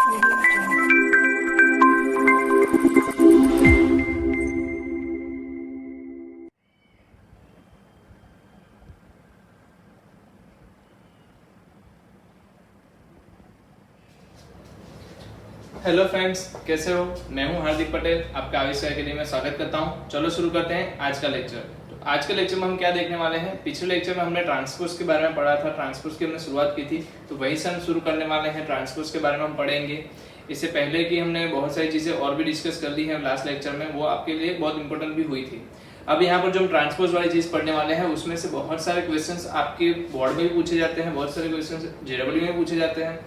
Hello friends, कैसे हो? मैं हूं हार्दिक पटेल, आपका आविष्का अकेडमी में स्वागत करता हूं। चलो शुरू करते हैं आज का लेक्चर। तो आज के लेक्चर में हम क्या देखने वाले हैं? पिछले लेक्चर में हमने ट्रांसपोज के बारे में पढ़ा था, ट्रांसपोज की हमने शुरुआत की थी, तो वही से हम शुरू करने वाले हैं। ट्रांसपोज के बारे में हम पढ़ेंगे। इससे पहले कि हमने बहुत सारी चीज़ें और भी डिस्कस कर ली हैं लास्ट लेक्चर में, वो आपके लिए बहुत इंपॉर्टेंट भी हुई थी। अब यहाँ पर जो हम ट्रांसपोज वाली चीज़ पढ़ने वाले हैं, उसमें से बहुत सारे क्वेश्चंस आपके बोर्ड में भी पूछे जाते हैं, बहुत सारे क्वेश्चंस जेडब्ल्यू में पूछे जाते हैं।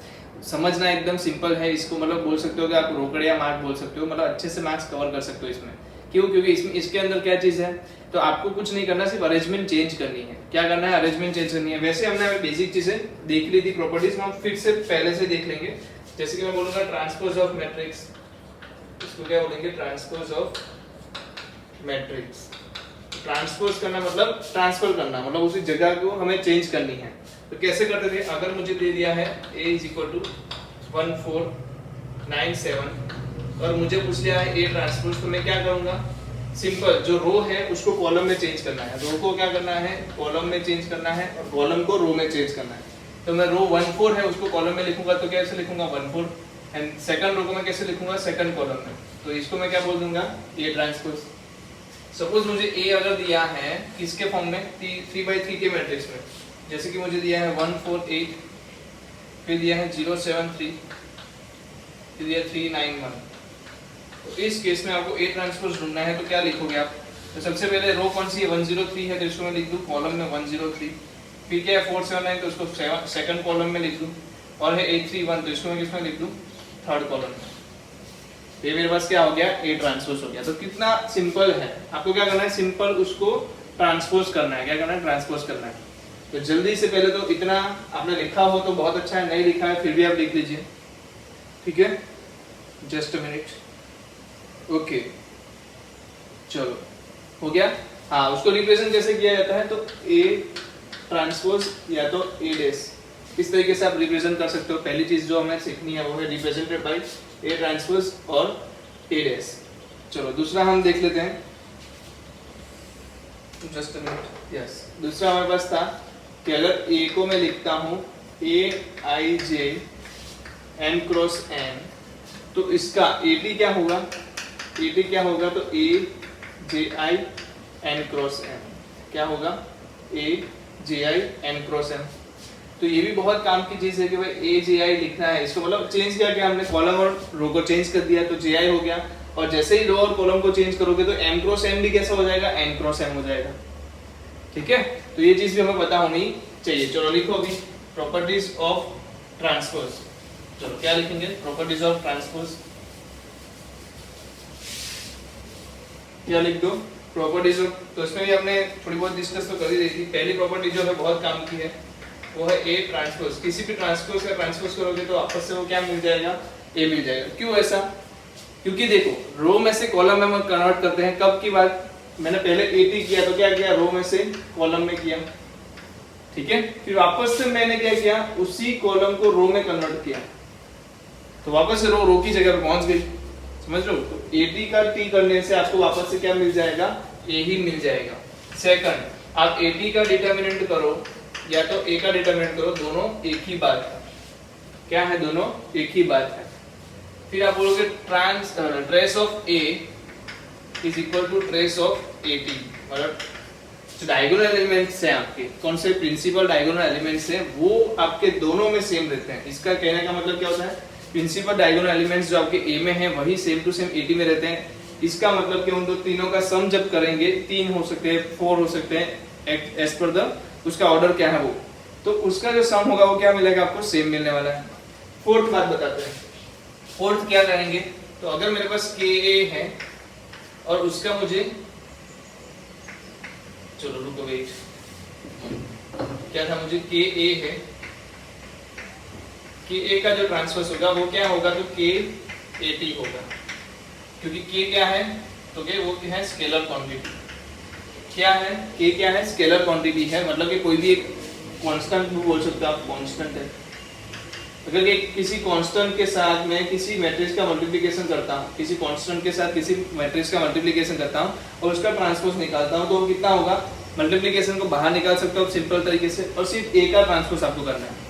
समझना एकदम सिंपल है इसको, मतलब बोल सकते हो कि आप रोकड़िया मार्क बोल सकते हो, मतलब अच्छे से मार्क्स कवर कर सकते हो इसमें। क्यों? क्योंकि इसमें इसके अंदर क्या चीज़ है, तो आपको कुछ नहीं करना, सिर्फ अरेंजमेंट चेंज करनी है। क्या करना है? अरेंजमेंट चेंज करनी है। वैसे हमने बेसिक चीज़ें देख ली थी, प्रॉपर्टीज हम फिर से पहले से देख लेंगे। जैसे कि मैं बोलूँगा ट्रांसपोज ऑफ मैट्रिक्स, इसको क्या बोलेंगे? Transpose of matrix. ट्रांसपोज करना मतलब ट्रांसफर करना, मतलब उसी जगह को हमें चेंज करनी है। तो कैसे करते थे? अगर मुझे दे दिया है a = 1497 और मुझे पूछ लिया है a ट्रांसपोज, तो मैं क्या करूंगा? सिंपल, जो रो है उसको कॉलम में चेंज करना है, रो को क्या करना है? कॉलम में चेंज करना है, और कॉलम को रो में चेंज करना है। तो मैं रो 14 है उसको कॉलम में लिखूंगा, तो कैसे लिखूंगा? 14, एंड सेकंड रो को मैं कैसे लिखूंगा? सेकंड कॉलम में। तो इसको मैं क्या बोल दूंगा? a transpose. सपोज मुझे a अगर दिया है किसके फॉर्म में? 3x3 के मैट्रिक्स में। जैसे कि मुझे दिया है 148, फिर दिया है 073, फिर दिया 391। तो इस केस में आपको a ट्रांसपोज ढूंढना है, तो क्या लिखोगे आप? तो सबसे पहले रो कौन सी है? 103 है, तो इसको मैं लिख दूं कॉलम में 103। फिर क्या है 479, तो उसको सेकंड कॉलम में लिख दूं। और है 831, तो इसको मैं किसमें लिख दूं? थर्ड कॉलम में। तो ये मेरे पास क्या हो गया? a ट्रांसपोज हो गया। तो कितना सिंपल है। आपको क्या करना है? सिंपल उसको ट्रांसपोज करना है। क्या करना है? ट्रांसपोज करना है। तो जल्दी से पहले तो इतना आपने लिखा हो तो बहुत अच्छा है, नहीं लिखा है फिर भी आप लिख लीजिए, ठीक है? Just a minute. ओके, चलो हो गया। हाँ, उसको रिप्रेजेंट कैसे किया जाता है? तो a ट्रांसपोज या तो a डैश, इस तरीके से आप रिप्रेजेंट कर सकते हो। पहली चीज जो हमें सीखनी है वो है रिप्रेजेंटेड बाय a ट्रांसपोज और a डैश। चलो दूसरा हम देख लेते हैं। Just a minute. यस, दूसरा हमारे पास था कि अगर a को मैं लिखता हूँ aij n क्रॉस n, तो इसका at क्या होगा? at क्या होगा? तो aji n क्रॉस n क्या होगा? aji n cross n। तो ये भी बहुत काम की चीज है कि भाई aji लिखना है। इसको मतलब चेंज किया क्या हमने? कॉलम और रो को चेंज कर दिया, तो ji हो गया। और जैसे ही रो और कॉलम को चेंज करोगे तो m क्रॉस n भी कैसा हो जाएगा? n क्रॉस m हो जाएगा, ठीक है? तो ये चीज भी हमें पता होनी चाहिए। चलो लिखो अभी प्रॉपर्टीज ऑफ ट्रांसपोज। चलो क्या लिखेंगे? Properties of transpose. क्या लिख दो? Properties of. तो इसमें भी हमने थोड़ी बहुत डिस्कस तो कर ही रही थी। पहली प्रॉपर्टी जो है बहुत काम की है, वो है a ट्रांसपोज। किसी भी ट्रांसपोज का ट्रांसपोज करोगे तो आपस से वो क्या मिल जाएगा? a मिल जाएगा। क्यों ऐसा? क्योंकि देखो, रो में से कॉलम में हम कन्वर्ट करते हैं। कब की बात? मैंने पहले at किया, तो क्या किया? रो में से कॉलम में किया, ठीक है? फिर वापस से मैंने क्या किया? उसी कॉलम को रो में कन्वर्ट किया, तो वापस से रो की जगह पर पहुंच गई। समझ लो? तो at का t करने से आपको वापस से क्या मिल जाएगा? a ही मिल जाएगा। सेकंड, आप at का डिटरमिनेंट करो या तो a का डिटरमिनेंट करो, दोनों एक ही बात है। क्या है? दोनों एक ही बात है। फिर आप बोलोगे trace of a is equal to trace of at, मतलब जो डायगोनल एलिमेंट्स हैं आपके, कौन से प्रिंसिपल डायगोनल एलिमेंट्स हैं, वो आपके दोनों में सेम रहते हैं। इसका कहने का मतलब क्या होता है? प्रिंसिपल डायगोनल एलिमेंट्स जो आपके a में हैं वही सेम टू सेम at में रहते हैं। इसका मतलब कि उन दो तीनों का सम जब करेंगे, 3 हो सकते हैं, 4 हो सकते हैं, एज पर द उसका ऑर्डर क्या है वो, तो उसका जो सम होगा वो क्या मिलेगा? आपको सेम मिलने वाला है। फोर्थ बात बताते हैं। फोर्थ क्या करेंगे? तो अगर मेरे पास ka है और उसका मुझे, चलो रुको वेट, क्या था? मुझे ka है, ka का जो ट्रांसपोज होगा वो क्या होगा? तोkat होगा। क्योंकि k क्या है? तो k वो क्या है? Scalar quantity. क्या है? k क्या है? स्केलर क्वांटिटी है, मतलब कि कोई भी एक कांस्टेंट भी बोल सकते हो आप, कांस्टेंट है, अगर किसी कांस्टेंट के साथ मैं किसी मैट्रिक्स का मल्टीप्लिकेशन करता हूँ, किसी कांस्टेंट के साथ किसी मैट्रिक्स का मल्टीप्लिकेशन करता हूँ और उसका ट्रांसपोज निकालता हूँ, तो वो कितना होगा? मल्टीप्लिकेशन को बाहर निकाल सकते हो सिंपल तरीके से, और सिर्फ ए का ट्रांसपोज आपको करना है।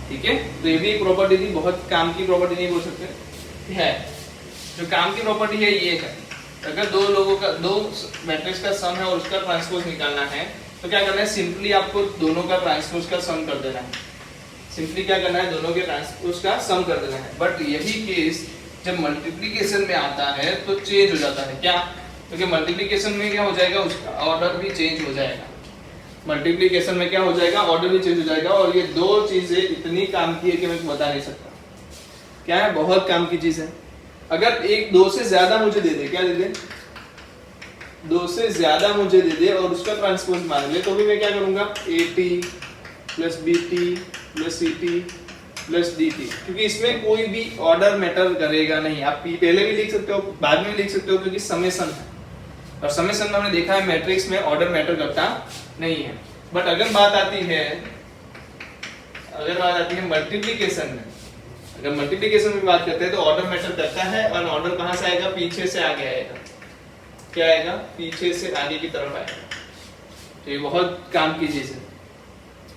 ठीक है, तो ये भी एक प्रॉपर्टी थी, बहुत काम की प्रॉपर्टी नहीं बोल सकते है। जो काम की प्रॉपर्टी है ये है, अगर दो लोगों का, दो मैट्रिक्स का सम है और उसका ट्रांसपोज निकालना है, तो क्या करना है? सिंपली आपको दोनों का ट्रांसपोज का सम कर देना है। सिंपली क्या करना है? दोनों के ट्रांसपोज का सम कर देना है। बट यही केस जब मल्टीप्लिकेशन में आता है तो चेंज हो जाता है। क्या? क्योंकि मल्टीप्लिकेशन में क्या हो जाएगा? उसका ऑर्डर भी चेंज हो जाएगा। मल्टीप्लिकेशन में क्या हो जाएगा? ऑर्डर भी चेंज हो जाएगा। और ये दो चीजें इतनी काम की है कि मैं बता नहीं सकता। क्या है? बहुत काम की चीज है। अगर एक दो से ज्यादा मुझे दे दे, क्या दे दे? दो से ज्यादा मुझे दे दे और उसका ट्रांसपोज मान ले, तो भी मैं क्या करूंगा? AT plus BT plus CT plus DT, क्योंकि इसमें कोई भी ऑर्डर मैटर करेगा नहीं। आप पहले भी लिख सकते हो, बाद में भी लिख सकते हो, क्योंकि समेशन है, और समेशन में हमने देखा है मैट्रिक्स में ऑर्डर मैटर करता नहीं है। बट अगर बात आती है मल्टीप्लिकेशन में, अगर मल्टीप्लिकेशन में बात करते हैं तो ऑर्डर मैटर करता है। और ऑर्डर कहां से आएगा? पीछे से आगे आएगा। क्या आएगा? पीछे से आगे की तरफ आएगा। तो ये बहुत काम की चीज है।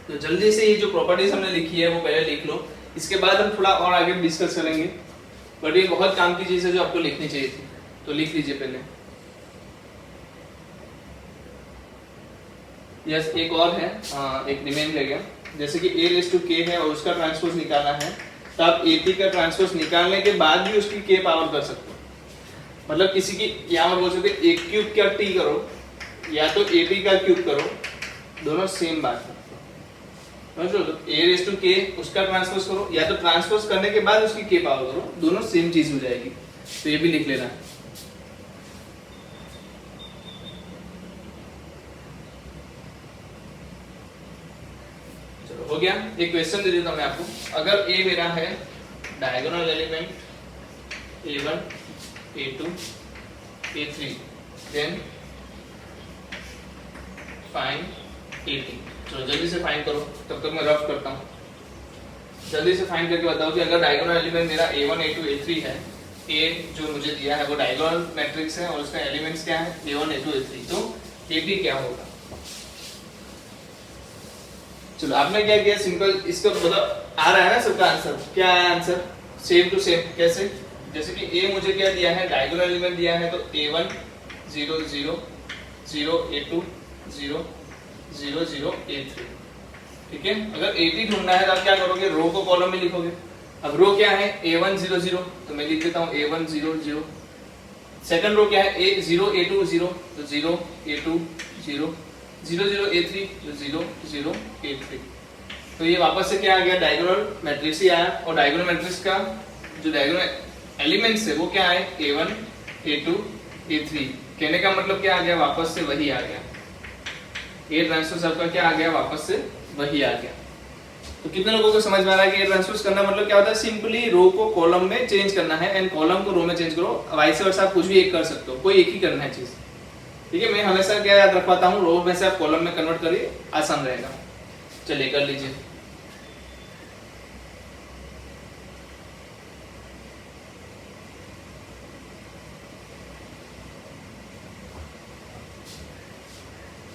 तो जल्दी से ये जो प्रॉपर्टीज हमने लिखी है वो पहले लिख लो, इसके बाद हम थोड़ा और आगे डिस्कस करेंगे। बट ये बहुत काम की चीज है जो आपको लिखनी चाहिए थी, तो लिख लीजिए पहले। यस, एक और है, एक रिमेन रह गया। जैसे कि A⁴k है और उसका ट्रांसपोज निकालना है, तो आप AT का ट्रांसपोज निकालने के बाद भी उसकी k पावर कर सकते हो। मतलब किसी की, यहाँ बोल सकते a क्यूब क्या t करो, या तो AT का क्यूब करो, दोनों सेम बात है। A⁴k उसका ट्रांसपोज करो, या तो ट्रांसपोज करने के बाद उसकी k पावर करो, दोनों सेम चीज हो जाएगी। तो ये भी लिख लेना है। चलो हो गया। एक क्वेश्चन दे देता हूं मैं आपको। अगर A मेरा है diagonal element A1 A2 A3, then find AT। चलो जल्दी से फाइंड करो, तब तक मैं रफ करता हूँ। जल्दी से फाइंड करके बताओ कि अगर डायगोनल एलिमेंट मेरा A1 A2 A3 है, A जो मुझे दिया है वो डायगोनल मैट्रिक्स है और उसका एलिमेंट्स क्या है? A1 A2 A3, तो AT क्या होगा? चलो आपने क्या किया? सिंपल, इसका मतलब आ रहा है ना सबका आंसर? क्या है आंसर? Same to same. कैसे? जैसे कि A मुझे क्या दिया है? डायगोनल एलिमेंट दिया है, तो A1 0 0 0 A2 0 0 0 A3। ठीक है, अगर AT ढूंढना है तो आप क्या करोगे? रो को कॉलम में लिखोगे। अब रो क्या है? A1 0 0, तो मैं लिख देता हूँ A1 0 0। सेकंड रो क्या है? A0 A2 0, तो 0 A2 0 0 0 A3, तो 0 0 A3। तो ये वापस से क्या आ गया? डायगोनल मैट्रिक्स ही आया। और डायगोनल मैट्रिक्स का जो डायगोनल एलिमेंट्स है वो क्या है? A1 A2 A3। कहने का मतलब क्या आ गया? वापस से वही आ गया। A ट्रांसपोज आपका क्या आ गया? वापस से वही आ गया। तो कितने लोगों को समझ में आ रहा है कि A ट्रांसपोज करना मतलब क्या होता है? सिंपली रो को कॉलम में चेंज करना है, एंड कॉलम को रो में चेंज करो। वाइस वर्सा आप कुछ भी एक कर सकते हो, कोई एक ही करना है चीज। ठीक है, मैं हमेशा क्या याद रखवाता हूँ? रो में से आप कॉलम में कन्वर्ट करिए, आसान रहेगा। चलिए कर लीजिए।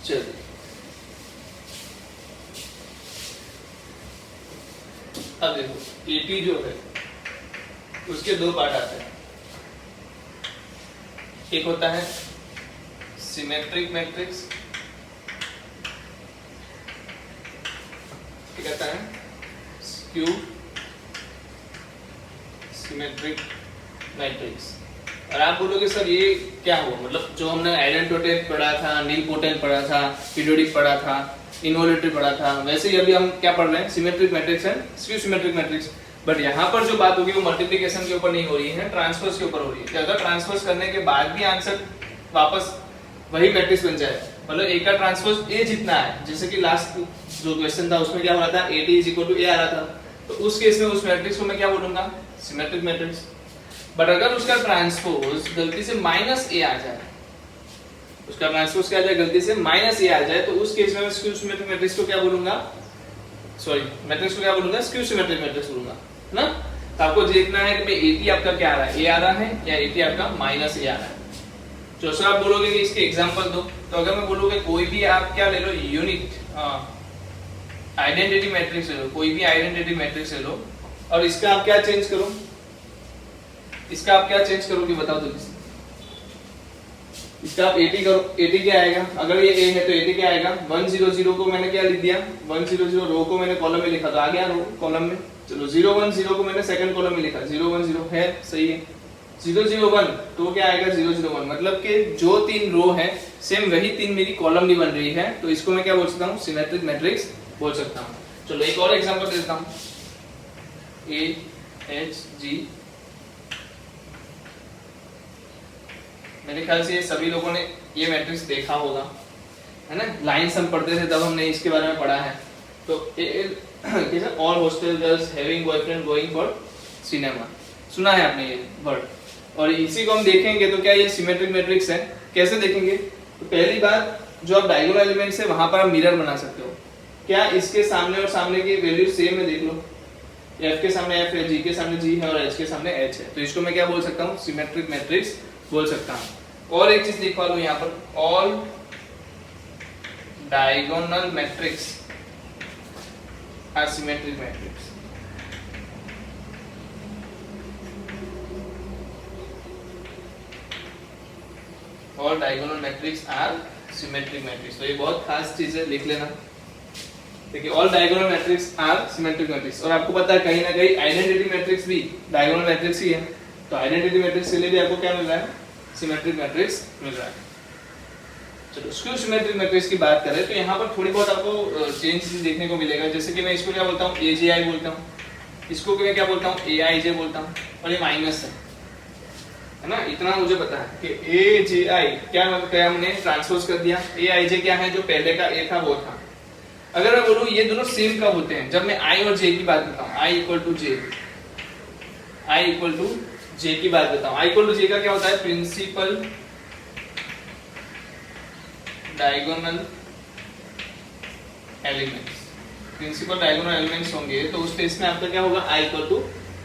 चलिए अब देखो, AT जो है उसके दो पार्ट आते हैं। एक होता है सिमेट्रिक मैट्रिक्स, एक आता है स्क्यू सिमेट्रिक मैट्रिक्स। और आप बोलोगे सर ये क्या हुआ? मतलब जो हमने आइडेंटोटेट पढ़ा था, नीलपोटेंट पढ़ा था, पीरियोडिक पढ़ा था, इनवोल्यूटरी पढ़ा था, वैसे ही अभी हम क्या पढ़ रहे हैं? Symmetric matrix and skew symmetric matrix. But यहाँ पर जो बात होगी वो मल्टीप्लिकेशन के ऊपर नहीं हो रही है, ट्रांसपोज के ऊपर हो रही है। क्या होगा? ट्रांसपोज करने के बाद भी आंसर वापस वही मैट्रिक्स बन जाए। मतलब A का ट्रांसपोज A जितना है, जैसे कि लास्ट जो क्वेश्चन था उसमें क्या हो रहा था? AT = A आ रहा था, तो उस केस में उस मैट्रिक्स को मैं क्या बोलूंगा? Symmetric matrix. बट अगर उसका ट्रांसपोज गलती से -A आ जाए, उसका ट्रांसपोज क्या आ जाए? गलती से -A आ जाए, तो उस केस में मैं स्क्यू सिमेट्रिक मैट्रिक्स को क्या बोलूंगा? सॉरी मैट्रिक्स को क्या बोलूंगा, स्क्यू सिमेट्रिक मैट्रिक्स बोलूंगा ना। तो आपको देखना है कि भाई एटी आपका क्या आ रहा है, ए आ रहा है या एटी आपका माइनस ए आ रहा है। जो सर आप बोलोगे कि इसके एग्जांपल दो, तो अगर मैं बोलूंगा कोई भी आप क्या ले लो, यूनिट आइडेंटिटी मैट्रिक्स ले लो, कोई भी आइडेंटिटी मैट्रिक्स ले लो और इसका आप क्या चेंज करो, इसका आप क्या चेंज करोगे बताओ जल्दी से। इसका आप 80 करो, 80 क्या आएगा, अगर ये a है तो 80 क्या आएगा, 100 को मैंने क्या लिख दिया, 100 रो को मैंने कॉलम में लिखा तो आ गया रो कॉलम में। चलो 010 को मैंने सेकंड कॉलम में लिखा, 010 है सही है, 001 तो क्या आएगा 001, मतलब कि जो तीन रो है सेम वही तीन मेरी कॉलम भी बन रही है, तो इसको मैं क्या बोल सकता हूँ, सिमेट्रिक मैट्रिक्स बोल सकता हूँ। चलो एक और एग्जांपल देता हूँ, A H G, मेरे ख्याल से सभी लोगों ने ये मैट्रिक्स देखा होगा, है ना, लाइंस हम पढ़ते थे तब हमने इसके बारे में पढ़ा है। तो कैसे, all hostel girls having boyfriend going for cinema, सुना है आपने ये वर्ड, और इसी को हम देखेंगे तो क्या ये सिमेट्रिक मैट्रिक्स है। कैसे देखेंगे, तो पहली बात जो आप डायगोनल एलिमेंट्स है वहां पर आप मिरर बना सकते हो। क्या इसके सामने और सामने की वैल्यू सेम है, देख लो, F के सामने F है, G के सामने G है और H के सामने H है, तो इसको मैं क्या बोल सकता हूँ, सिमेट्रिक मैट्रिक्स बोल सकता हूँ। और एक चीज लिखवा लो यहाँ पर, all diagonal matrix are symmetric matrix. All diagonal matrix are symmetric matrix, तो ये बहुत खास चीज है, लिख लेना। देखिए all diagonal matrix are symmetric matrix, और आपको पता है कहीं ना कहीं आइडेंटिटी मैट्रिक्स भी डायगोनल मैट्रिक्स ही है, तो आइडेंटिटी मैट्रिक्स के लिए भी आपको क्या मिल रहा है, सिमेट्रिक मैट्रिक्स मिल रहा है। चलो स्क्यू सिमेट्रिक मैट्रिक्स की बात करें तो यहाँ पर थोड़ी बहुत आपको चेंजेस देखने को मिलेगा, जैसे कि मैं इसको क्या बोलता हूँ, AGI बोलता हूँ, इसको मैं क्या बोलता हूँ, AIJ बोलता हूँ, और ये माइनस है ना, इतना मुझे पता है कि AGI क्या मतलब क्या हमने ट्रांसपोज कर दिया, AIJ क्या है, जो पहले का A था वो था। अगर मैं बोलूँ ये दोनों सेम कब होते हैं, जब मैं I और J की बात करता हूँ, I इक्वल टू J की बात करता हूँ। I इक्वल टू J का क्या होता है, principal diagonal elements, principal diagonal elements होंगे तो उस केस में आपका क्या होगा, I इक्वल टू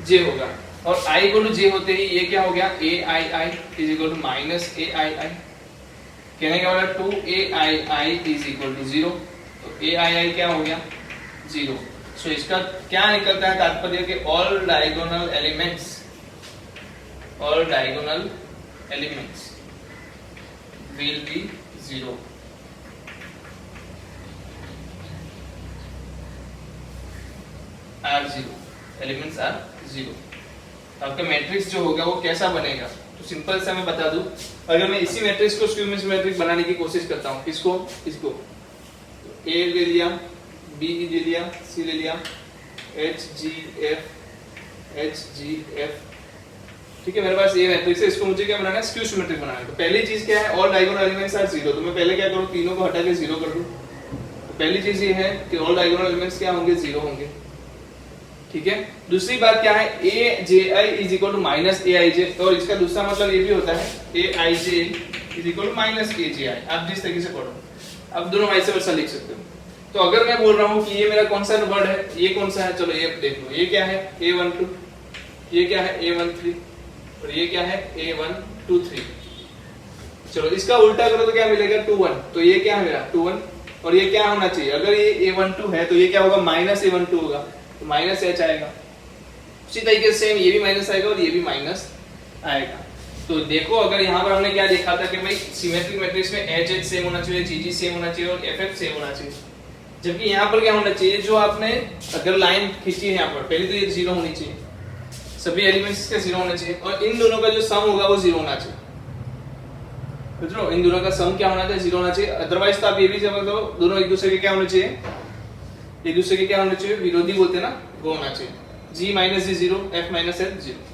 J होगा, और I इक्वल टू J होते ही ये क्या हो गया, AII is equal to minus AII, कहने का मतलब 2AII इज इक्वल टू 0, तो AII क्या हो गया 0। सो इसका क्या निकलता है तात्पर्य कि all diagonal elements will be 0। Are 0, elements are 0। आपका मैट्रिक्स जो होगा वो कैसा बनेगा, तो सिंपल सा मैं बता दूं, अगर मैं इसी मैट्रिक्स को स्क्यू सिमेट्रिक बनाने की कोशिश करता हूं, इसको A ले लिया, B ले लिया, C ले लिया, H G F, ठीक है, मेरे पास ये मैट्रिक्स है, इसको मुझे क्या बनाना है, स्क्यू सिमेट्रिक बनाना है। तो पहली चीज क्या है, ऑल डायगोनल एलिमेंट्स आर 0, तो मैं पहले क्या करूं, तीनों को हटा के 0 कर दूं। तो पहली चीज ये है कि ऑल डायगोनल एलिमेंट्स क्या होंगे, 0 होंगे, ठीक है। दूसरी बात क्या है, AJI is equal to minus AIJ, और इसका दूसरा मतलब ये भी होता है AIJ is equal to minus AJI, आप जिस तरीके से पढ़ो अब दोनों वाइस वर्सा लिख सकते हो। तो अगर मैं बोल रहा हूँ कि ये मेरा कौन सा वर्ड है, ये कौन सा है, चलो ये देख लो, ये क्या है A12, ये क्या है A13, और ये क्या है A123। चलो इसका उल्टा करो तो क्या मिलेगा 21, तो ये क्या है मेरा 21, और ये क्या होना चाहिए, अगर ये A12 है तो ये क्या होगा, माइनस A12 होगा, तो माइनस H आएगा। उसी तरीके से सेम ये भी माइनस आएगा और ये भी माइनस आएगा। तो देखो अगर यहाँ पर हमने क्या देखा था कि भाई सिमेट्रिक मैट्रिक्स में HH सेम होना चाहिए, GG सेम होना चाहिए और FF सेम होना चाहिए, जबकि यहाँ पर क्या होना चाहिए, जो आपने अगर लाइन खींची है यहाँ पर, पहले तो ये 0 होनी चाहिए, सभी एलिमेंट्स का 0 होना चाहिए, और इन दोनों का जो सम होगा वो 0 होना चाहिए, समझो, इन दोनों का सम क्या होना चाहिए, 0 होना चाहिए। अदरवाइज तो आप ये भी समझ लो, दोनों एक दूसरे के क्या होने चाहिए, एक दूसरे के क्या होने चाहिए, विरोधी बोलते हैं ना, वो होना चाहिए, G minus G 0, F minus F 0।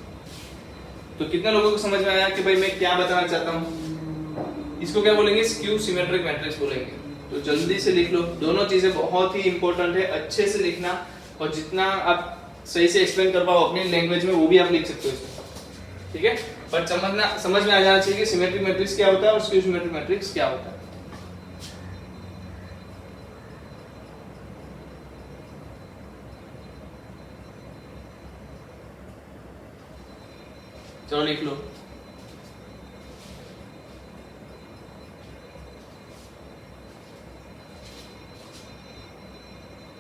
तो कितने लोगों को समझ में आया कि भाई मैं क्या बताना चाहता हूँ, इसको क्या बोलेंगे, स्क्यू सिमेट्रिक मैट्रिक्स बोलेंगे। तो जल्दी से लिख लो, दोनों चीजें बहुत ही इंपॉर्टेंट है, अच्छे से लिखना, और जितना आप सही से एक्सप्लेन कर पाओ अपनी लैंग्वेज में वो भी आप लिख सकते हो इसमें, ठीक है। बट समझ में आ जाना चाहिए कि सिमेट्रिक मैट्रिक्स क्या होता है और स्क्यू सिमेट्रिक मैट्रिक्स क्या होता है। चलो लिख लो।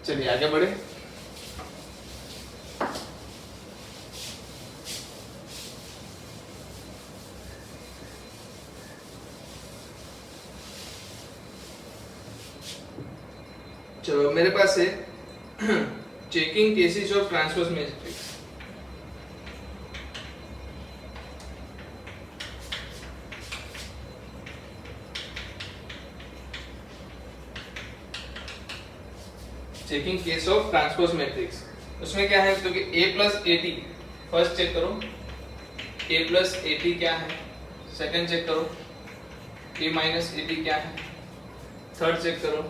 चलिए आगे बढ़े। चलो मेरे पास है checking cases of transverse matrix. Checking case of transpose matrix. उसमें क्या है तो कि a plus A T, first check करो a प्लस ए टी क्या है, सेकंड चेक करो a माइनस ए टी क्या है, थर्ड चेक करो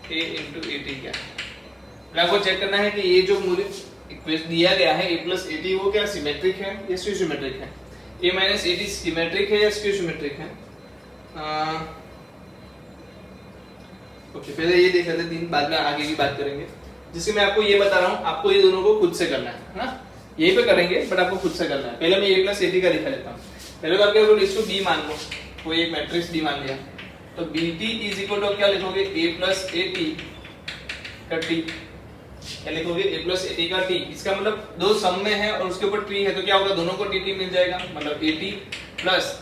a इंटू ए टी क्या है। आपको चेक करना है कि ये जो मुझे इक्वेशन दिया गया है a प्लस ए टी वो क्या सिमेट्रिक है या स्क्यू सिमेट्रिक है। a minus A T symmetric है या स्क्यू सिमेट्रिक है। ओके पहले ये देख लेते हैं, बाद में आगे की बात करेंगे। जिससे मैं आपको ये बता रहा हूँ, आपको ये दोनों को खुद से करना है ना, यही पे करेंगे बट आपको खुद से करना है। पहले मैं a प्लस ए टी का दिखा देता हूँ। पहले तो आप क्या करोगे, इसको b मान लो, कोई एक मैट्रिक्स b मान लिया तो bt इज इक्वल टू क्या लिखोगे a प्लस ए टी का t, क्या लिखोगे a प्लस ए टी का t। इसका मतलब दो सम में है और उसके ऊपर t है तो क्या होगा, दोनों को dt मिल जाएगा, मतलब a t plus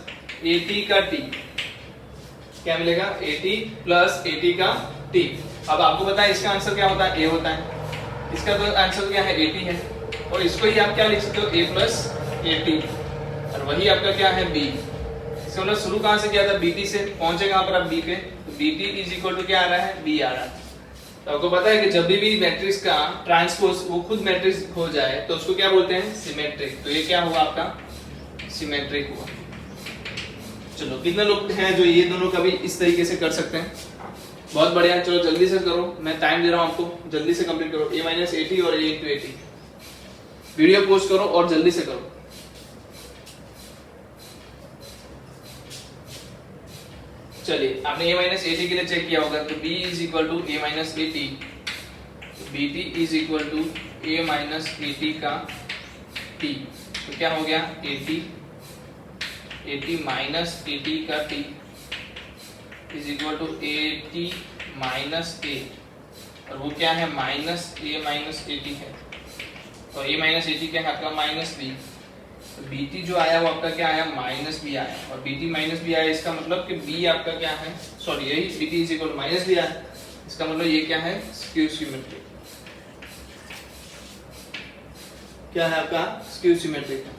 A T का t क्या मिलेगा, AT प्लस AT का T। अब आपको पता है इसका आंसर क्या होता है, A होता है। इसका तो आंसर क्या है, AT है, और इसको ही आप क्या लिख सकते हो, A प्लस AT, और वही आपका क्या है B। इसका मतलब शुरू कहाँ से किया था, BT से, पहुंचे कहाँ पर आप B पे, तो BT इज इक्वल टू क्या आ रहा है, B आ रहा है। तो आपको पता है कि जब भी मैट्रिक्स का ट्रांसपोज वो खुद मैट्रिक्स हो जाए तो उसको क्या बोलते हैं, सिमेट्रिक। तो ये क्या हुआ आपका, सिमेट्रिक हुआ। चलो कितने लोग हैं जो ये दोनों कभी इस तरीके से कर सकते हैं, बहुत बढ़िया। चलो जल्दी से करो, मैं टाइम दे रहा हूं आपको, जल्दी से कंप्लीट करो a माइनस ए टी और a into A T. Video post करो और जल्दी से करो। चलिए आपने a माइनस ए टी के लिए चेक किया होगा, तो b is equal to a minus A T, bt is equal to a minus A T का t। तो क्या हो गया, AT माइनस AT का T is equal to AT minus A, और वो क्या है, माइनस A माइनस AT है, और A माइनस AT क्या है आपका, माइनस B। तो BT जो आया वो आपका क्या आया, माइनस B आया, और BT माइनस B आया, इसका मतलब कि B आपका क्या है, सॉरी यही BT is equal to minus B आया, इसका मतलब ये क्या है, स्क्यू सिमेट्रिक। क्या है आपका, स्क्यू सिमेट्रिक है,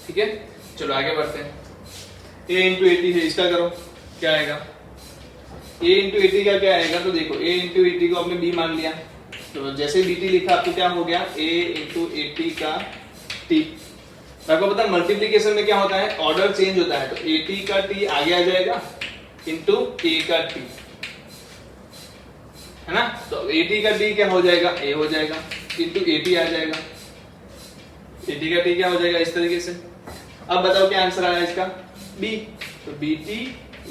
ठीक है। चलो आगे बढ़ते हैं। a इंटू ए टी है, इसका करो क्या आएगा, a इंटू ए टी का क्या आएगा, तो देखो a इंटू ए टी को आपने b मान लिया, तो जैसे bt लिखा आपको क्या हो गया, a इंटू ए टी का t। आपको पता है मल्टीप्लीकेशन में क्या होता है, ऑर्डर चेंज होता है, तो ए टी का t आगे आ जाएगा इंटू a का t, है ना। तो ए टी का t क्या हो जाएगा, a हो जाएगा, इंटू ए टी आ जाएगा, ए टी का t क्या हो जाएगा, इस तरीके से। अब बताओ क्या आंसर आया इसका, B। तो BT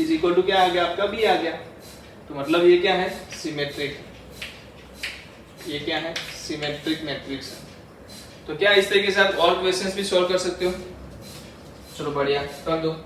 इज इक्वल टू क्या आ गया आपका, B आ गया। तो मतलब ये क्या है, सिमेट्रिक, ये क्या है, सिमेट्रिक मैट्रिक्स है। तो क्या इस तरीके से आप और क्वेश्चंस भी सॉल्व कर सकते हो। चलो बढ़िया, कर दो।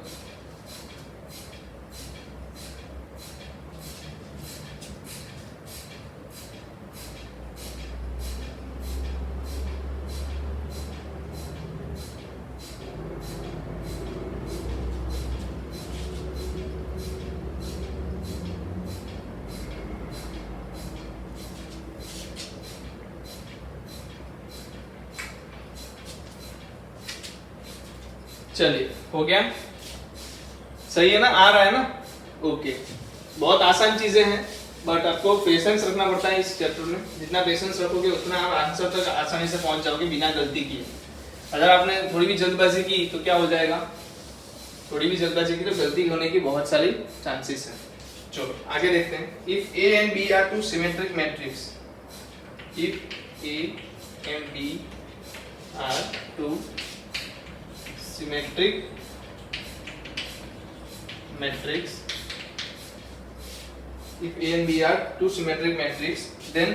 चलिए हो गया, सही है ना, आ रहा है ना, ओके। बहुत आसान चीजें हैं बट आपको पेशेंस रखना पड़ता है इस चैप्टर में। जितना पेशेंस रखोगे उतना आप आंसर तक आसानी से पहुंच जाओगे बिना गलती किए। अगर आपने थोड़ी भी जल्दबाजी की तो क्या हो जाएगा, थोड़ी भी जल्दबाजी की तो गलती होने की बहुत सारी चांसेस है। चलो आगे देखते हैं। If A and B are two symmetric matrix, if A and B are two symmetric matrix, if A and B are two symmetric matrix, then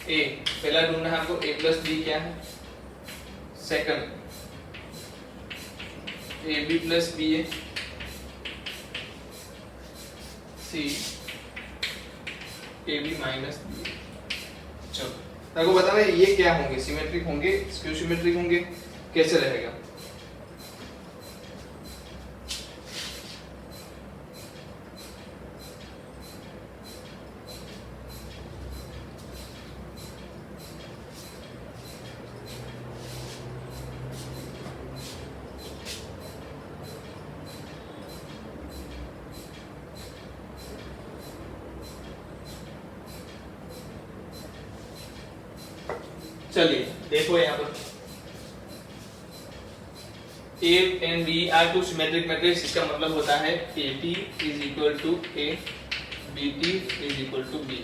A, पहला ढूंढना है आपको a plus b क्या है, second A B plus B A C A B minus B. चलो आपको बताना है ये क्या होंगे, सिमेट्रिक होंगे, स्क्यू सिमेट्रिक होंगे, कैसे रहेगा। चलिए देखो यहाँ पर A and B are two symmetric matrices, इसका मतलब होता है AT is equal to A, BT is equal to B,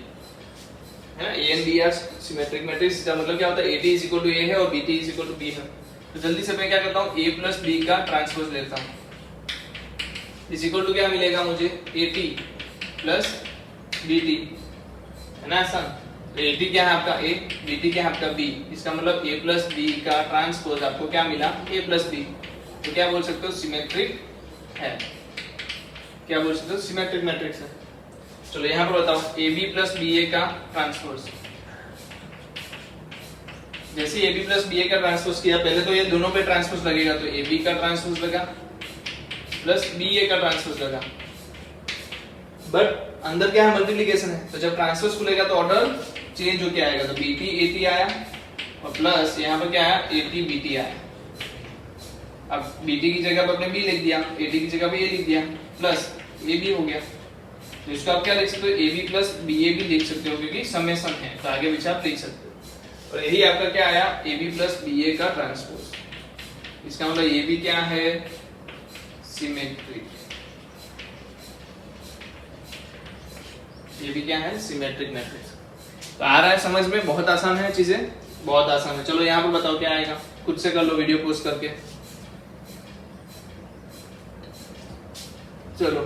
है ना। A and B are symmetric matrices, इसका मतलब क्या होता है AT is equal to A है और BT is equal to B है। तो जल्दी से मैं क्या करता हूँ A plus B का ट्रांसपोज लेता हूँ, इज इक्वल टू क्या मिलेगा मुझे AT plus BT, है ना आसान। AT क्या है आपका A, BT क्या है आपका B, इसका मतलब A plus B का ट्रांसपोज आपको क्या मिला A plus B। तो क्या बोल सकते हो सिमेट्रिक है, क्या बोल सकते हो सिमेट्रिक मैट्रिक्स है। चलो यहाँ पर बताओ AB plus BA का ट्रांसपोज। जैसे AB plus BA का ट्रांसपोज किया, पहले तो ये दोनों पे ट्रांसपोज लगेगा, तो AB का ट्रांसपोज लगा प्लस BA का ट्रांसपोज लगा, बट अंदर क्या है मल्टीप्लिकेशन है, तो जब ट्रांसपोज खुलेगा तो ऑर्डर चेंज होके आएगा, तो BT AT आया और प्लस यहाँ पर क्या आया AT BT आया। अब BT की जगह पर आपने B लिख दिया, AT की जगह पे A लिख दिया, प्लस AB हो गया। तो इसको आप क्या लिख सकते हो AB प्लस BA भी लिख सकते हो क्योंकि समेशन है, तो आगे पीछे आप लिख सकते हो। और यही आपका क्या आया AB प्लस BA का ट्रांसपोज। इसका मतलब AB क्या है सिमेट्रिक, ये भी क्या है सिमेट्रिक मैट्रिक्स। तो आ रहा है समझ में, बहुत आसान है चीजें, बहुत आसान है। चलो यहाँ पर बताओ क्या आएगा, खुद से कर लो वीडियो पोस्ट करके। चलो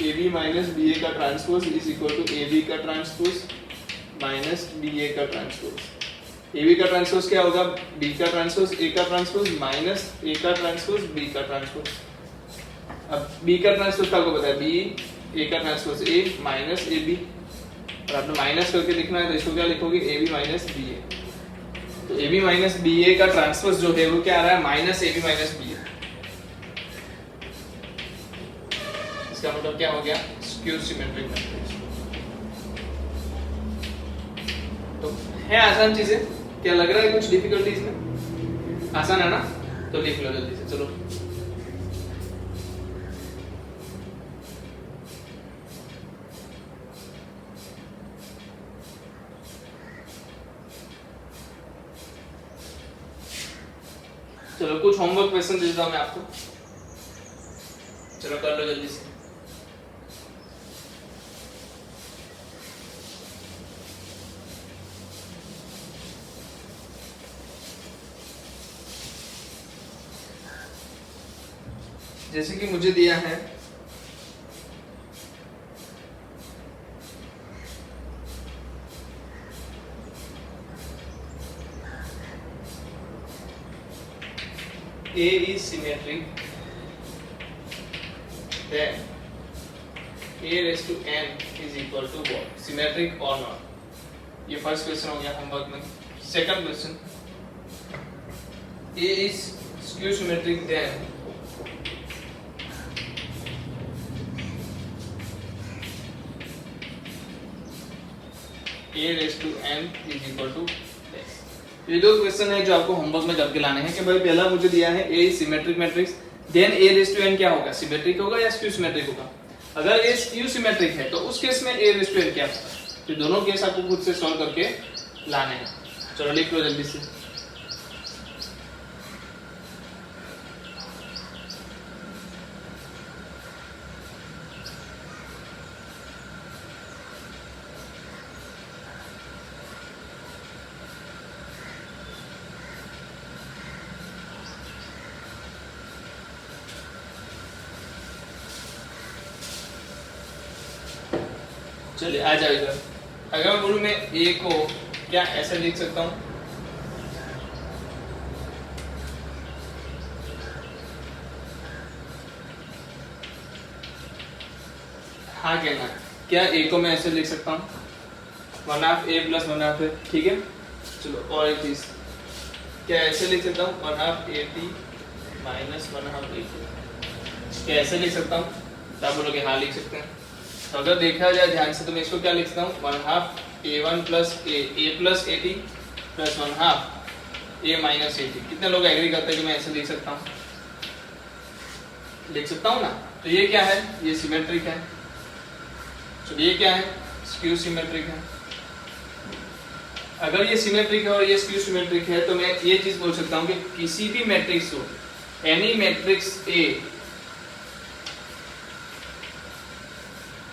AB माइनस BA का transpose is equal to AB का ट्रांसपोज माइनस BA का ट्रांसपोज। AB का ट्रांसपोज क्या होगा B का ट्रांसपोज A का ट्रांसपोज माइनस A का ट्रांसपोज B का ट्रांसपोज। अब B का ट्रांसपोज आपको पता है B A का ट्रांसपोज A माइनस AB, और आपने माइनस करके लिखना है तो इसको क्या लिखोगे AB माइनस BA। तो AB माइनस BA का ट्रांसपोज जो है वो क्या आ रहा है माइनस AB माइनस BA। इसका मतलब क्या हो गया स्क्यू सिमेट्रिक मैट्रिक्स। तो है आसान चीजें, क्या लग रहा है कुछ डिफिकल्टीज में? आसान है ना, तो लिख लो जल्दी से। चलो चलो कुछ होमवर्क क्वेश्चन देता हूं मैं आपको, चलो कर लो जल्दी से। जैसे कि मुझे दिया है A is symmetric, then A raised to n is equal to what? Symmetric or not? ये फर्स्ट क्वेश्चन हो गया होमवर्क में। Second question A is skew symmetric, then A raised to n is equal to x। ये दो question है जो आपको homework में करके लाने हैं कि भाई पहला मुझे दिया है A symmetric matrix, then A raise to n क्या होगा सिमेट्रिक होगा या स्क्यू सिमेट्रिक होगा। अगर A स्क्यू सिमेट्रिक है तो उस केस में A रेज़ टू n क्या होगा। तो दोनों केस आपको खुद से सॉल्व करके लाने हैं। चलो लिख लो जल्दी से। चलिए आ जाओ इधर। अगर मैं बोलूं मैं A को क्या ऐसे लिख सकता हूं हाँ कहना है। क्या ए को मैं ऐसे लिख सकता हूँ 1/2 a प्लस 1/2 है, ठीक है। चलो और एक चीज, क्या ऐसे लिख सकता हूँ 1/2 at माइनस 1/2 at, क्या ऐसे लिख सकता हूँ? तो आप बोलोगे हाँ लिख सकते हैं। तो अगर देखा जाए ध्यान से तो मैं इसको क्या लिख सकता हूँ 1/2 a1 plus a plus at plus 1/2 a minus at। कितने लोग एग्री करते हैं कि मैं ऐसे लिख सकता हूँ? लिख सकता हूँ ना। तो ये क्या है? ये सिमेट्रिक है। तो ये क्या है? स्क्यू सिमेट्रिक है। अगर ये सिमेट्रिक है और ये स्क्यू सिमेट्रिक है तो मैं ये चीज बोल सकता हूँ कि किसी भी मैट्रिक्स को, any matrix A,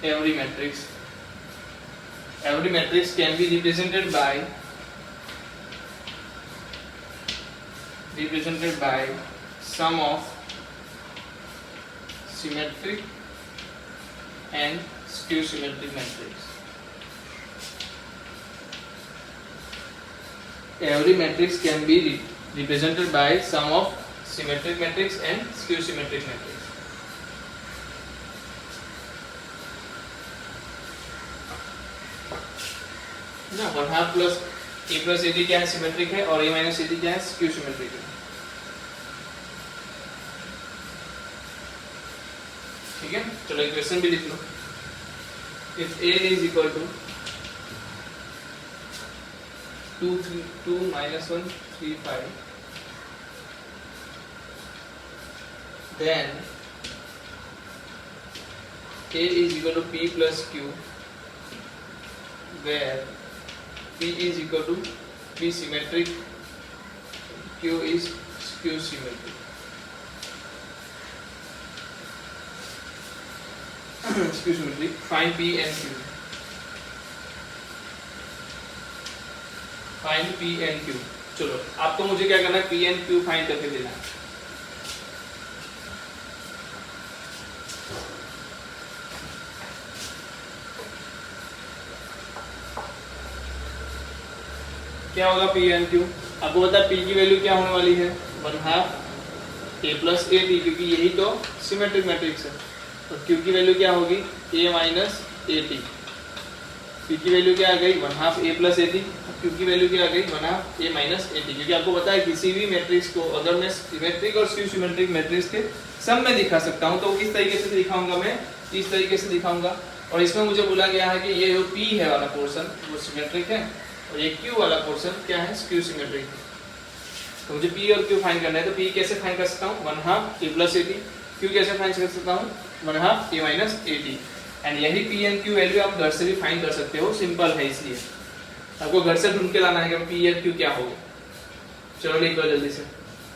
every matrix can be represented by sum of symmetric and skew symmetric matrix. Every matrix can be represented by sum of symmetric matrix and skew symmetric matrix. ना 1/2 plus a plus ad क्या है? Symmetric है। और a minus ad क्या है? Skew symmetric है। ठीक है, चलो एक क्वेश्चन भी लिख लो। If a is equal to 2 minus 1 3 5, then a is equal to p plus q, where p is equal to p symmetric, q is skew symmetric. Skew symmetric. Find p and q. Find p and q. चलो आपको मुझे क्या करना है? p and q find करके देना है। क्या होगा p and q? आपको पता है p की वैल्यू क्या होने वाली है? 1/2 a प्लस ad, क्योंकि यही तो सिमेट्रिक मैट्रिक्स है। और q की वैल्यू क्या होगी? a minus at। p की वैल्यू क्या आ गई? 1/2 a प्लस ad। q की वैल्यू क्या आ गई? 1/2 a माइनस at। क्योंकि आपको पता है किसी भी मैट्रिक्स को अगर मैं सिमेट्रिक और स्क्यू सिमेट्रिक मैट्रिक्स के सम में दिखा सकता हूँ तो किस तरीके से दिखाऊंगा? मैं इस तरीके से दिखाऊंगा। और इसमें मुझे बोला गया है कि ये जो p है वाला पोर्शन वो सिमेट्रिक है और ये q वाला पोर्शन क्या है? स्क्यू सिमेट्रिक है। तो मुझे p और q फाइंड करना है। तो p कैसे फाइंड कर सकता हूँ? 1/2 a प्लस ad। q कैसे फाइंड कर सकता हूँ? 1/2 a माइनस ad। एंड यही p एंड q वैल्यू आप घर से भी फाइंड कर सकते हो, सिंपल है। इसलिए आपको घर से ढूंढ के लाना है कि p एंड q क्या होगा। चलो लिख लो जल्दी से,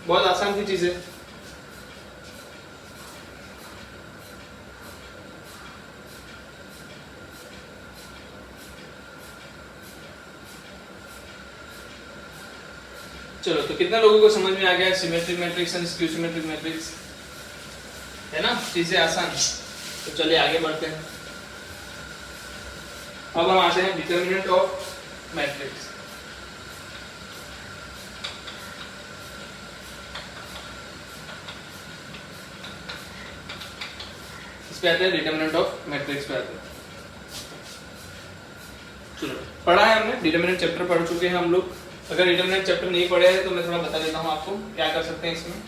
बहुत आसान सी चीज है। चलो तो कितने लोगों को समझ में आ गया symmetric matrix and skew symmetric matrix? है ना, चीजें आसान। तो चलिए आगे बढ़ते हैं। अब हम आते हैं डिटर्मिनेंट ऑफ मैट्रिक्स। इस पे आते हैं डिटर्मिनेंट ऑफ मैट्रिक्स पे आते हैं। चलो पढ़ा है हमने, डिटर्मिनेंट चैप्टर पढ़ चुके हैं हम लोग। अगर डिटर्मिनेंट चैप्टर नहीं पढ़े हैं तो मैं थोड़ा बता देता हूँ आपको क्या कर सकते हैं इसमें।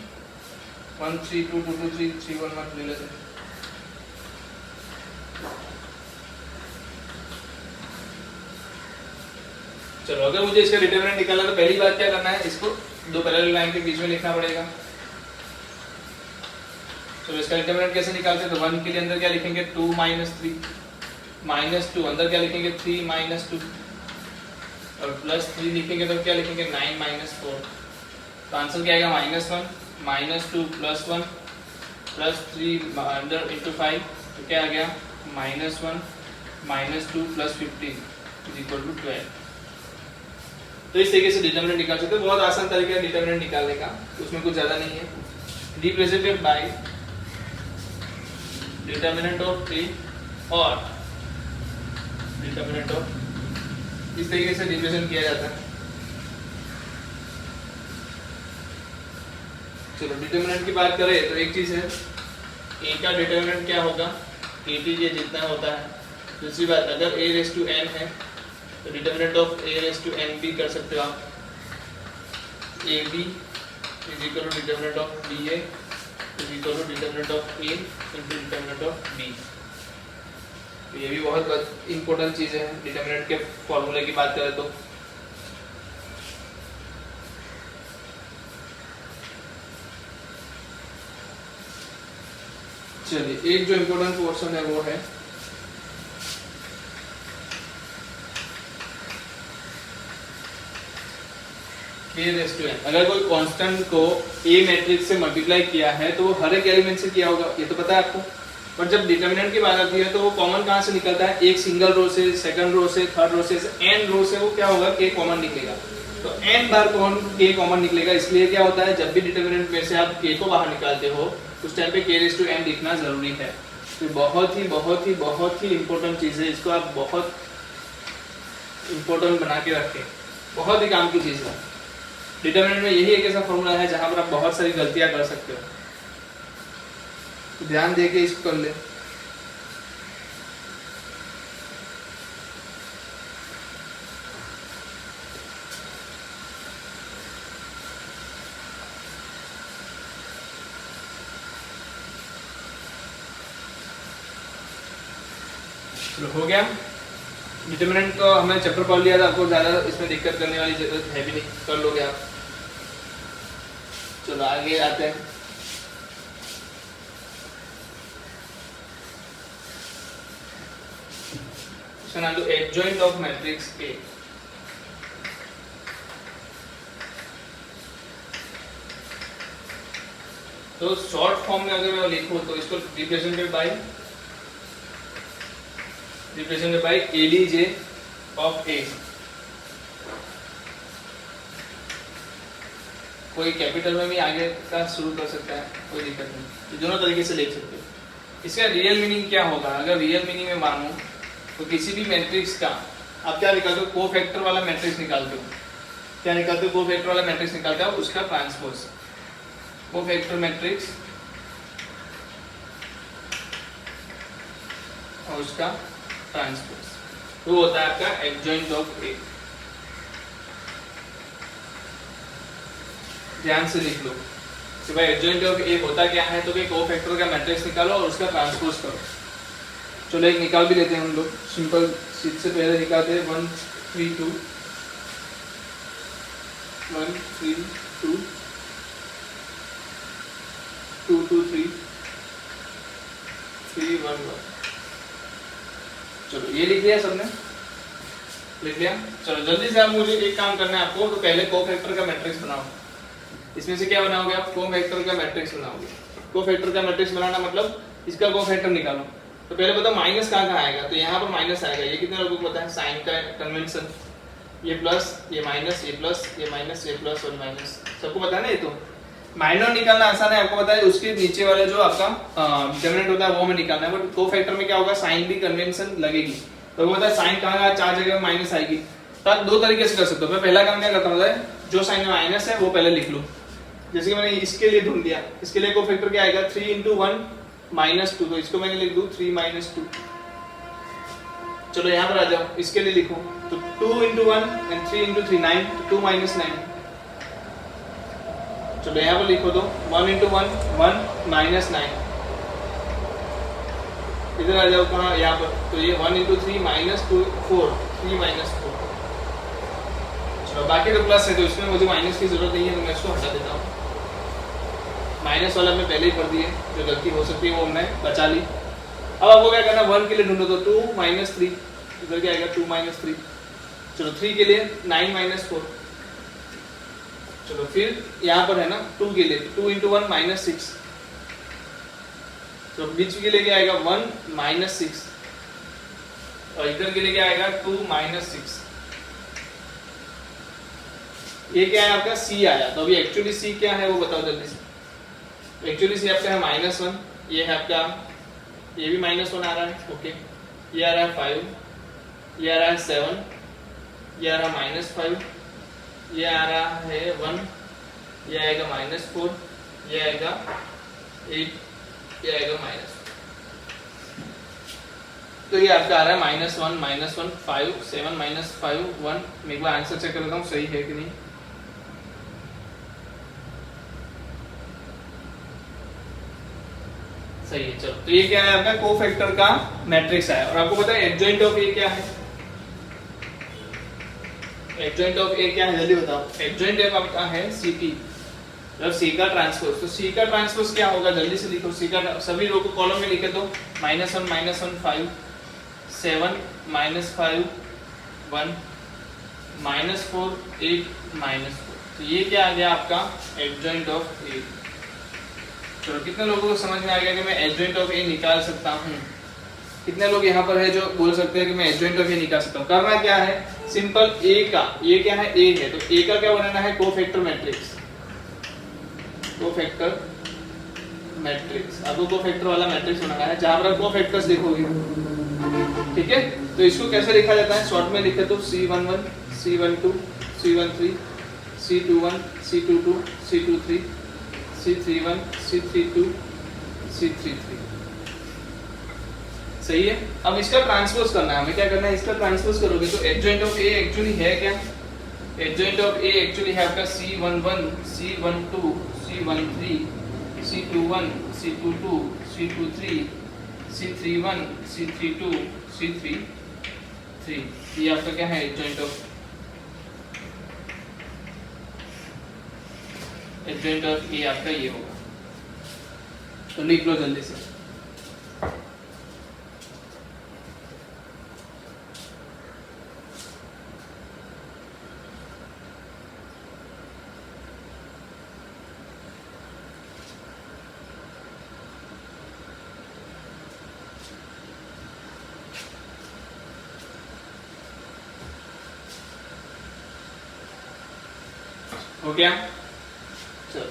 1 3 2 2 2 3 3 1 1 ले लेते हैं। चलो अगर मुझे इसका डिटर्मिनेंट निकालना तो पहली बात क्या करना है? इसको दो पैरेलल लाइन के बीच में लिखना पड़ेगा। चलो इसका डिटर्मिनेंट कैसे निकालते हैं? तो 1 के लिए अंदर क्या लिखेंगे? 2 माइनस 3 माइनस 2, अंदर क्या लिखेंगे? 3 माइनस 2, और प्लस 3 लिखेंगे तो क्या लिखेंगे? 9 माइनस 4। तो आंसर क्या आएगा? -1 माइनस 2 प्लस 1 प्लस 3 अंदर इंटू 5, तो क्या आ गया? -1 minus 2 plus 15 is equal to 12। तो इस तरीके से डिटर्मिनेंट निकाल सकते हैं। बहुत आसान तरीका है डिटर्मिनेंट निकालने का, उसमें कुछ ज्यादा नहीं है। रिप्रेजेंटेड बाय डिटर्मिनेंट ऑफ ए और डिटर्मिनेंट ऑफ, इस तरीके से रिप्रेजेंट किया जाता है। चलो डिटर्मिनेंट की बात करें तो एक चीज है, ए का डिटर्मिनेंट क्या होगा? ए टी जे जितना होता है। दूसरी बात, अगर ए रेस टू एन है तो determinant of A raise to n भी कर सकते हो आप, A B is equal to determinant of B A is equal to determinant of A into determinant of B. ये भी बहुत इंपॉर्टेंट चीज़ें हैं डिटर्मिनेंट के फॉर्मूले की बात करें तो। चलिए, एक जो इम्पोर्टेंट पोर्शन है वो है k रेज़ टू n। अगर कोई कांस्टेंट को a मैट्रिक्स से मल्टीप्लाई किया है तो वो हर एक एलिमेंट से किया होगा, ये तो पता है आपको। पर जब डिटर्मिनेंट की बात आती है तो वो कॉमन कहाँ से निकलता है? एक सिंगल रो से, सेकंड रो से, थर्ड रो से, n रो से वो क्या होगा? k कॉमन निकलेगा। तो n बार k कॉमन निकलेगा, इसलिए क्या होता है, जब भी डिटर्मिनेंट में से आप k को बाहर निकालते हो उस टाइम पे k रेज़ टू n लिखना जरूरी है। तो बहुत ही इंपॉर्टेंट चीज़ है, इसको आप बहुत इंपॉर्टेंट बना के रखें, बहुत ही काम की चीज़ है। डिटर्मिनेंट में यही एक ऐसा फॉर्मूला है जहां पर आप बहुत सारी गलतियां कर सकते हो, तो ध्यान देके इसको कर ले। हो गया डिटर्मिनेंट को हमने चैप्टर पढ़ लिया था, आपको ज़्यादा इसमें दिक्कत करने वाली जरूरत है भी नहीं, कर लोगे आप। चलो आगे आते हैं। Question adjoint of matrix A. तो शॉर्ट फॉर्म में अगर मैं लिखूं तो इसको रिप्रेजेंटेड बाय एडीजे ऑफ ए। कोई कैपिटल में भी आगे का शुरू कर सकता है, कोई दिक्कत नहीं, ये दोनों तरीके से लिख सकते हो। इसका रियल मीनिंग क्या होगा? अगर रियल मीनिंग में मानूं तो किसी भी मैट्रिक्स का आप क्या निकालते हो? कोफैक्टर वाला मैट्रिक्स निकालते हो। क्या निकालते हो? कोफैक्टर वाला मैट्रिक्स निकालते हो, उसका ट्रांसपोज। कोफैक्टर मैट्रिक्स और उसका ट्रांसपोज, वो होता है आपका एडजॉइंट ऑफ ए। ध्यान से लिख लो कि भाई एडजॉइंट ऑफ ए होता क्या है, तो कोफैक्टर का मैट्रिक्स निकालो और उसका ट्रांसपोज करो। चलो एक निकाल भी लेते हैं हम लोग, सिंपल सीट से पहले निकालते हैं 1 3 2 1 3 2 2 2 3 3 1 1। चलो ये लिख लिया सबने, लिख लिया। चलो जल्दी से आप मुझे एक काम करना है आपको, तो पहले कोफैक्टर का मैट्रिक्स बनाओ। इसमें से क्या बनाओगे आप? कोफैक्टर का मैट्रिक्स बनाओगे। कोफैक्टर का मैट्रिक्स बनाना मतलब इसका कोफैक्टर निकालो। तो पहले बताओ माइनस कहाँ आएगा? तो यहाँ पर माइनस आएगा। ये कितने लोगों को पता है? साइन का कन्वेंशन, ये प्लस, ये माइनस, ये प्लस, ये माइनस, ये प्लस और माइनस, सबको पता है ना। ये तो माइनर निकालना आसान है, आपको पता है। उसके नीचे वाला जो आपका डिटर्मिनेंट होता है वो हमें निकालना है। बट कोफैक्टर में क्या होगा? साइन भी कन्वेंशन लगेगी। तो वो होता है साइन कहाँ, चार जगह में माइनस आएगी। तो आप दो तरीके से कर सकते हो। मैं पहला काम क्या करता हूँ, जो साइन में माइनस है वो पहले लिख लो। जैसे कि मैंने इसके लिए ढूंढ लिया, इसके लिए कोफैक्टर क्या आएगा? 3 × 1 -2, तो इसको मैंने लिख दूं 3 - 2। चलो यहाँ पर आ जाओ, इसके लिए लिखो तो 2 × 1 and 3 × 3 9, 2 - 9। चलो यहाँ पर लिखो तो 1 × 1 1 - 9। इधर आ जाओ कहाँ? यहाँ पर, तो ये 1 × 3 -2 4 3 - 4। चलो बाकी तो प्लस है, तो इसमें मुझे माइनस की जरूरत नहीं है, तो मैं इसको हटा देता हूँ। माइनस वाला मैं पहले ही पढ़ दिए, जो गलती हो सकती है वो मैं बचा ली। अब आपको क्या करना? 1 के लिए ढूंढो तो 2 - 3, इधर क्या आएगा? 2 - 3। चलो 3 के लिए 9 - 4। चलो फिर यहाँ पर है ना 2 के लिए 2 × 1 -6। तो बीच के लिए क्या आएगा? 1 - 6, और इधर के लिए क्या आएगा? 2 - 6। ये क्या है आपका? C आया। तो अभी एक्चुअली C क्या है वो बताओ जल्दी से। एक्चुअली सी आपका है -1, ये है आपका, ये भी -1 आ रहा है, ओके। ये आ रहा है 5, ये आ रहा है 7, ये आ रहा है -5, ये आ रहा है 1, ये आएगा -4, ये आएगा 8, ये आएगा -। तो ये आपका आ रहा है -1 -1 5 7 -5 1। मैं एक बार आंसर चेक कर लेता हूँ सही है कि नहीं। सही है। चलो तो ये क्या है आपका कोफैक्टर का मैट्रिक्स है। और आपको पता है एडजॉइंट ऑफ ए क्या है? एडजॉइंट ऑफ ए क्या है जल्दी बताओ। एडजॉइंट ऑफ आपका है सीटी, मतलब सी का ट्रांसपोज। तो सी का ट्रांसपोज क्या होगा जल्दी से लिखो। सी का सभी रो को कॉलम में लिखे दो। -1 -1 5 7 -5 1 -4 8 -4। तो ये क्या आ गया आपका एडजॉइंट ऑफ ए। चलो कितने लोगों को समझ में आ गया कि मैं एडजॉइंट ऑफ ए निकाल सकता हूँ? कितने लोग यहाँ पर है जो बोल सकते हैं कि मैं एडजॉइंट ऑफ ए निकाल सकता हूँ? करना क्या है सिंपल, ए का ये क्या है ए है, तो ए का क्या बनाना है कोफैक्टर मैट्रिक्स। कोफैक्टर मैट्रिक्स आपको कोफैक्टर वाला मैट्रिक्स बनाना है जहां पर कोफैक्टर्स लिखोगे, ठीक है। तो इसको कैसे लिखा जाता है शॉर्ट में लिखे तो C11 C12 C13 C21 C22 C23 C31 C32 C33। सही है। अब इसका ट्रांसपोज करना है हमें। क्या करना है इसका ट्रांसपोज करोगे तो एडजॉइंट ऑफ ए एक्चुअली है क्या? एडजॉइंट ऑफ ए एक्चुअली है आपका C11 C12 C13 C21 C22 C23 C31 C32 C33। ये आपका क्या है एडजॉइंट ऑफ ए आपका ये होगा। तो लिख लो जल्दी से। हो गया? चलो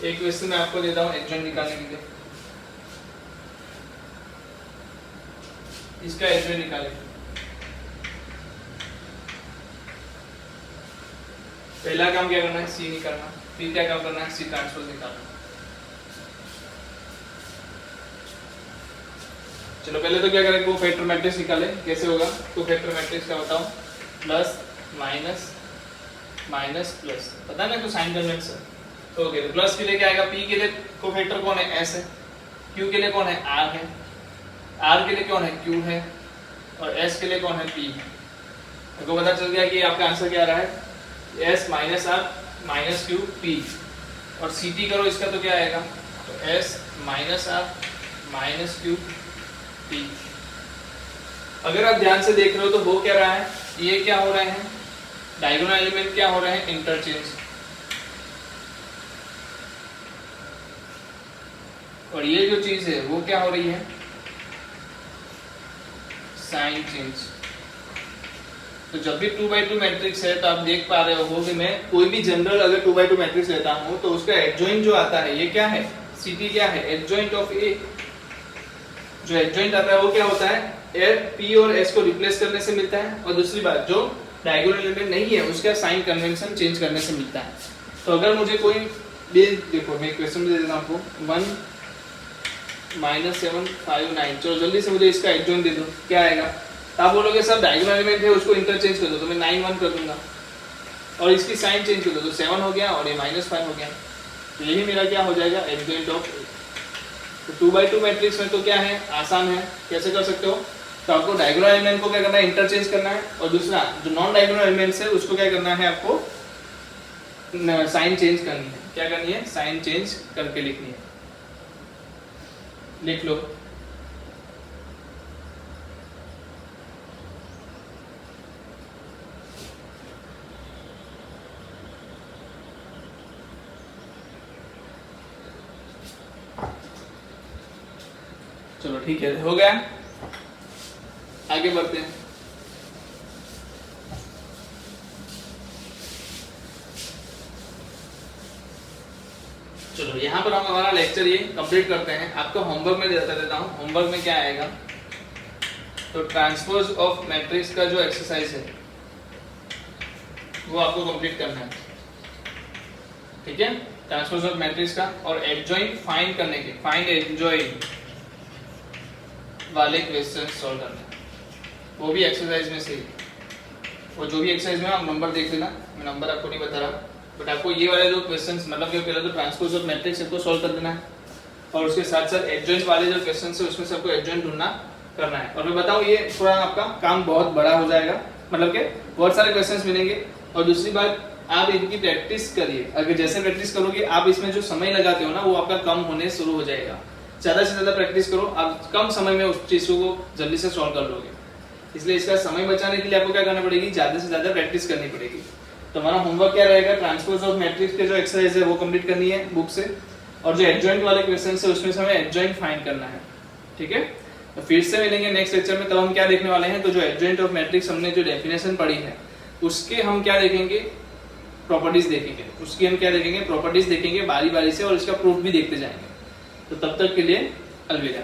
एक क्वेश्चन मैं आपको देता हूं एडजॉइंट निकालने के लिए। इसका एडजॉइंट निकालें। पहला काम क्या करना है सी निकालना, फिर क्या काम करना है सी ट्रांसपोज निकालना। चलो पहले तो क्या करें कोफैक्टर मैट्रिक्स निकाले। कैसे होगा कोफैक्टर मैट्रिक्स का बताओ? प्लस माइनस माइनस प्लस, पता है ना तो साइन कन्वेंशन। ओके तो प्लस के लिए क्या आएगा पी के लिए कोफैक्टर कौन है एस है, क्यू के लिए कौन है आर है, आर के लिए कौन है क्यू है, और एस के लिए कौन है पी है। आपको पता चल गया कि आपका आंसर क्या आ रहा है S minus R minus Q P. और सी टी करो इसका तो क्या आएगा तो S minus R minus Q P. अगर आप ध्यान से देख रहे हो तो हो क्या रहा है, ये क्या हो रहे हैं डायगोनल एलिमेंट क्या हो रहे हैं इंटरचेंज, और ये जो चीज है वो क्या हो रही है साइन चेंज। तो जब भी 2x2 मैट्रिक्स है तो आप देख पा रहे हो कि मैं कोई भी जनरल अगर 2x2 मैट्रिक्स लेता हूं तो उसका एडजॉइंट जो आता है ये क्या है सीटी क्या है एडजॉइंट ऑफ ए। जो एडजॉइंट आता है वो क्या होता है पी और एस को रिप्लेस करने से मिलता है, और दूसरी बात जो डायगोनल एलिमेंट नहीं है उसका साइन कन्वेंशन चेंज करने से मिलता है। तो अगर मुझे कोई भी देखो मैं क्वेश्चन दे देता हूं आपको 1 -7 5 9। चलो जल्दी से मुझे इसका एडजॉइंट दे दो क्या आएगा। तो आप बोलोगे सब डायगोनल एलिमेंट है उसको इंटरचेंज कर दो, तो मैं 9 1 कर दूंगा और इसकी साइन चेंज कर दो तो 7 हो गया और ये -5 हो गया। तो यही मेरा क्या हो जाएगा एडजॉइंट ऑफ ए। तो 2x2 मैट्रिक्स में तो क्या है आसान है, कैसे कर सकते हो। तो आपको डायगोनल एलिमेंट को क्या करना है इंटरचेंज करना है, और दूसरा जो नॉन डायगोनल एलिमेंट्स है उसको क्या करना है आपको साइन चेंज करनी है। क्या करनी है साइन चेंज करके लिखनी है। लिख लो चलो ठीक है हो गया, आगे बढ़ते हैं। चलो यहाँ पर हम हमारा लेक्चर ये कंप्लीट करते हैं। आपको होमवर्क में देता देता हूँ। होमवर्क में क्या आएगा तो ट्रांसपोज ऑफ मैट्रिक्स का जो एक्सरसाइज है वो आपको कंप्लीट करना है, ठीक है, ट्रांसपोज ऑफ मैट्रिक्स का। और एडजॉइंट फाइंड करने के, फाइंड एडजॉइंट वाले क्वेश्चन सॉल्व करने हैं, वो भी एक्सरसाइज में से ही। और जो भी एक्सरसाइज में आप नंबर देख लेना, मैं नंबर आपको नहीं बता रहा, बट आपको ये वाले जो क्वेश्चंस मतलब कि पहले तो ट्रांसपोज ऑफ मैट्रिक्स सबको सॉल्व कर देना है, और उसके साथ साथ एडजॉइंट वाले जो क्वेश्चंस है उसमें सबको एडजॉइंट ढूंढना करना है। और मैं बताऊं ये थोड़ा आपका काम बहुत बड़ा हो जाएगा, मतलब कि बहुत सारे क्वेश्चंस मिलेंगे। और दूसरी बात, आप इनकी प्रैक्टिस करिए, अगर जैसे प्रैक्टिस करोगे आप इसमें जो समय लगाते हो ना वो आपका कम होने शुरू हो जाएगा। ज्यादा से ज्यादा प्रैक्टिस करो, आप कम समय में उस चीजों को जल्दी से सॉल्व कर लोगे। इसलिए इसका समय बचाने के लिए आपको क्या करना पड़ेगी, ज्यादा से ज्यादा प्रैक्टिस करनी पड़ेगी। तो हमारा होमवर्क क्या रहेगा, ट्रांसपोज ऑफ मैट्रिक्स के जो एक्सरसाइज है वो कंप्लीट करनी है बुक से, और जो एडजॉइंट वाले क्वेश्चन है उसमें से हमें एडजॉइंट फाइंड करना है, ठीक है। तो फिर से मिलेंगे नेक्स्ट लेक्चर में, तब हम क्या देखने वाले हैं, तो जो एडजॉइंट ऑफ मैट्रिक्स हमने जो डेफिनेशन पढ़ी है उसके हम क्या देखेंगे, प्रॉपर्टीज देखेंगे, उसकी हम क्या देखेंगे, प्रॉपर्टीज देखेंगे बारी बारी से, और इसका प्रूफ भी देखते जाएंगे। तो तब तक के लिए अलविदा।